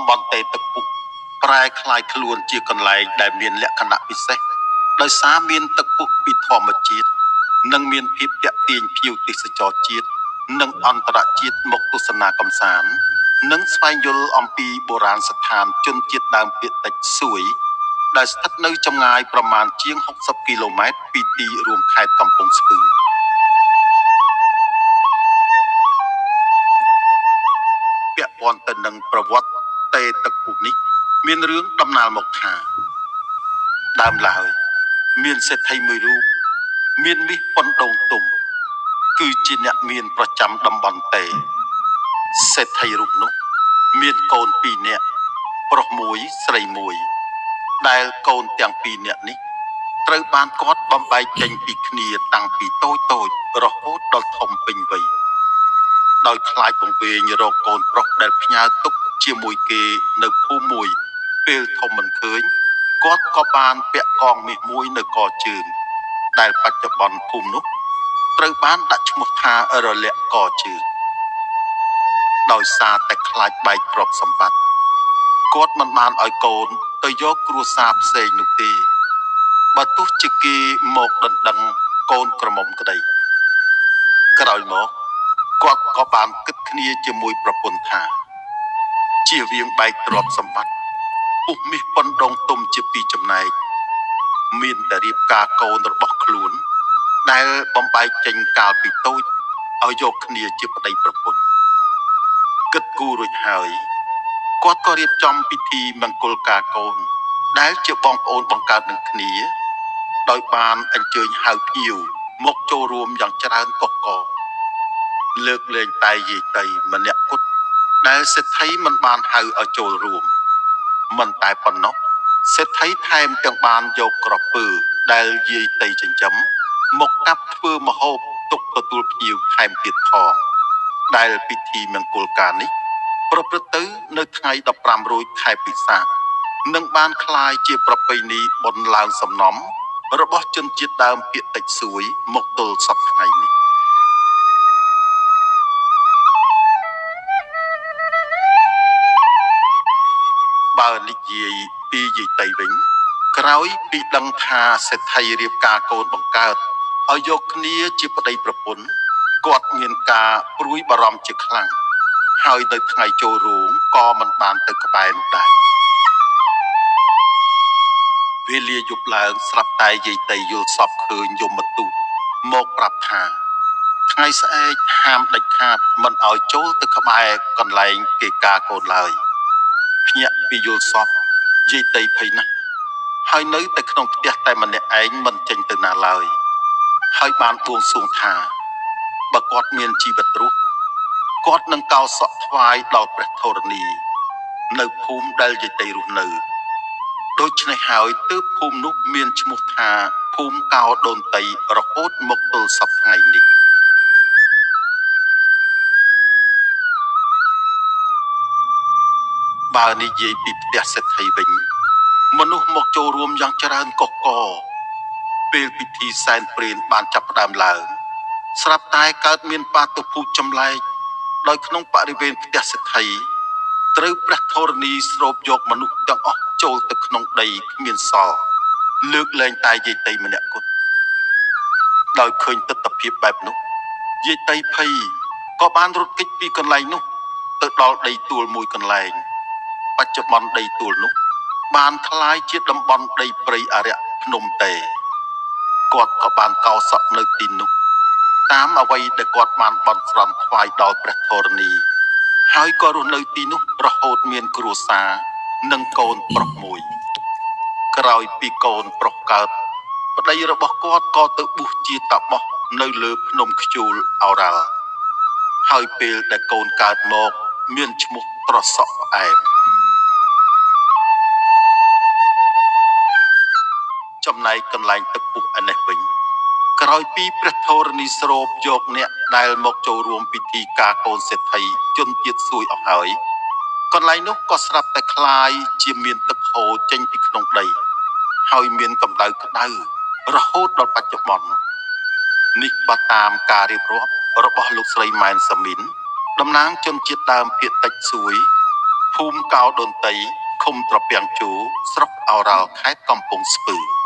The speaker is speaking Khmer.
បន់តេទឹកពុះប្រែคล้ายខ្លួនជាកន្លែងដែលមានលក្ខណៈពិសេសដោយសារមានទឹកពុះពីធម្មជាតិនិងមានភាពទាក់ទាញភ្ញៀវទេសចរជាតិនិងអន្តរជាតិមកទស្សនាកម្សាន្តនិងស្វែងយល់អំពីបុរាណស្ថានជនជាតិដើមភាគតិចសួយដែលស្ថិតនៅចម្ងាយប្រមាណជាង60គីឡូម៉ែត្រពីទីរួមខេត្តកំពង់ស្ពឺពាក់ព័ន្ធទៅនឹងប្រវត្តិតេទឹកពុះនេះមានរឿងដំណាលមកថាដើមឡើយមានសេដ្ឋីមួយរូបមានមាសប៉ុនដូងទុំគឺជាអ្នកមានប្រចាំតំបន់តេសេដ្ឋីរូបនោះមានកូន2នាក់ប្រុស1ស្រី1ដែលកូនទាំង2នាក់នេះត្រូវបានគាត់បំបែកចេញពីគ្នាតាំងពីតូចរហូតដល់ធំពេញវ័យដោយខ្លាចបង្វេងរកកូនប្រុសដែលផ្ញើទុកជាមួយគេនៅភូមិមួយពេលធំមិនឃើញគាត់ក៏បានពាក់កងមាសមួយនៅកជើងដែលបច្ចុប្បន្នភូមិនោះត្រូវបានដាក់ឈ្មោះថារលាក់កជើងដោយសារតែខ្លាចបែកទ្រព្យសម្បត្តិគាត់មិនបានឲ្យកូនទៅយកគ្រួសារផ្សេងនោះទេបើទោះជាគេមកដណ្ដឹងកូនក្រមុំក្តីក្រោយមកគាត់ក៏បានគិតគ្នាជាមួយប្រពន្ធថាជៀសវាងបែកទ្រព្យសម្បត្តិពុះមាសប៉ុនដងទុំជាពីរចំណែកមានតែរៀបការកូនរបស់ខ្លួនដែលបំបែកចេញកាលពីតូចឲ្យយកគ្នាជាប្តីប្រពន្ធគិតគូររួចហើយគាត់ក៏រៀបចំពិធីមង្គលការកូនដែលជាបងប្អូនបង្កើតនឹងគ្នាដោយបានអញ្ជើញហៅភ្ញៀវមកចូលរួមយ៉ាងច្រើនកុះករលើកលែងតែយាយតីម្នាក់គត់ដែលសេដ្ឋីមិនបានហៅឲ្យចូលរួមមិនតែប៉ុណ្ណោះសេដ្ឋីថែមទាំងបានយកក្រពើដែលយាយតីចិញ្ចឹមមកកាប់ធ្វើម្ហូបទុកទទួលភ្ញៀវថែមទៀតផងដែលពិធីមង្គលការនេះប្រព្រឹត្តទៅនៅថ្ងៃ15រោចខែពិសាខនឹងបានคล้ายជាប្រពៃណីបុណ្យឡើងសំណំរបស់ជនជាតិដើមភាគតិចសួយមកទល់សព្វថ្ងៃនេះបើនិយាយពីយាយតីវិញក្រោយពីដឹងថាសេដ្ឋីរៀបការកូនបង្កើតឲ្យយកគ្នាជាប្តីប្រពន្ធគាត់មានការព្រួយបារម្ភជាខ្លាំងហើយនៅថ្ងៃចូលរោងក៏មិនបានទៅក្បែរនោះដែរវេលាយប់ឡើងស្រាប់តែយាយតីយល់សពឃើញយមទូតមកប្រាប់ថាថ្ងៃស្អែកហាមដាច់ខាតមិនឲ្យចូលទៅក្បែរកន្លែងគេការកូនឡើយភ្ញាក់ពីយល់សពយាយតីភ័យណាស់ហើយនៅតែក្នុងផ្ទះតែម្នាក់ឯងមិនចេញទៅណាឡើយហើយបានបួងសួងថាបើគាត់មានជីវិតរស់គាត់នឹងកោរសក់ថ្វាយដល់ព្រះធរណីនៅភូមិដែលយាយតីរស់នៅដូច្នេះហើយទើបភូមិនោះមានឈ្មោះថាភូមិកោរដូនតីរហូតមកទល់សព្វថ្ងៃនេះបើនិយាយពីផ្ទះសេដ្ឋីវិញមនុស្សមកចូលរួមយ៉ាងច្រើនកុះករពេលពិធីសែនព្រេនបានចាប់ផ្ដើមឡើងស្រាប់តែកើតមានបាតុភូតចម្លែកដោយក្នុងបរិវេណផ្ទះសេដ្ឋីត្រូវព្រះធរណីស្រូបយកមនុស្សទាំងអស់ចូលទៅក្នុងដីគ្មានសល់លើកលែងតែយាយតីម្នាក់គត់ដោយឃើញទស្សនភាពបែបនោះយាយតីភ័យក៏បានរត់គេចពីកន្លែងនោះទៅដល់ដីទួលមួយកន្លែងបច្ចុប្បន្នដីទួលនោះបានคล้ายជាតំបន់ដីព្រៃអរិយភ្នំតេគាត់ក៏បានកោរសក់នៅទីនោះតាមអ្វីដែលគាត់បានបន់ស្រន់ថ្វាយដល់ព្រះធរណីហើយក៏រស់នៅទីនោះរហូតមានគ្រួសារនិងកូនប្រុសមួយក្រោយពីកូនប្រុសកើតប្តីរបស់គាត់ក៏ទៅបួសជាតាបសនៅលើភ្នំខ្ជូលអូរ៉ាល់ហើយពេលដែលកូនកើតមកមានឈ្មោះត្រសក់ផ្អែមចំណែកកន្លែងទឹកពុះឯនេះវិញក្រោយពីព្រះធរណីស្រូបយកអ្នកដែលមកចូលរួមពិធីការកូនសេដ្ឋីជនជាតិសួយអស់ហើយកន្លែងនោះក៏ស្រាប់តែคล้ายជាមានទឹកហូរចេញពីក្នុងដីហើយមានកម្ដៅក្តៅរហូតដល់បច្ចុប្បន្ននេះបើតាមការរៀបរាប់របស់លោកស្រីម៉ែនសាមីនតំណាងជនជាតិដើមភាគតិចសួយភ ភូមិកោដូនតីឃុំត្រពាំងជូស្រុកឱរ៉ាល់ខេត្តកំពង់ស្ពឺ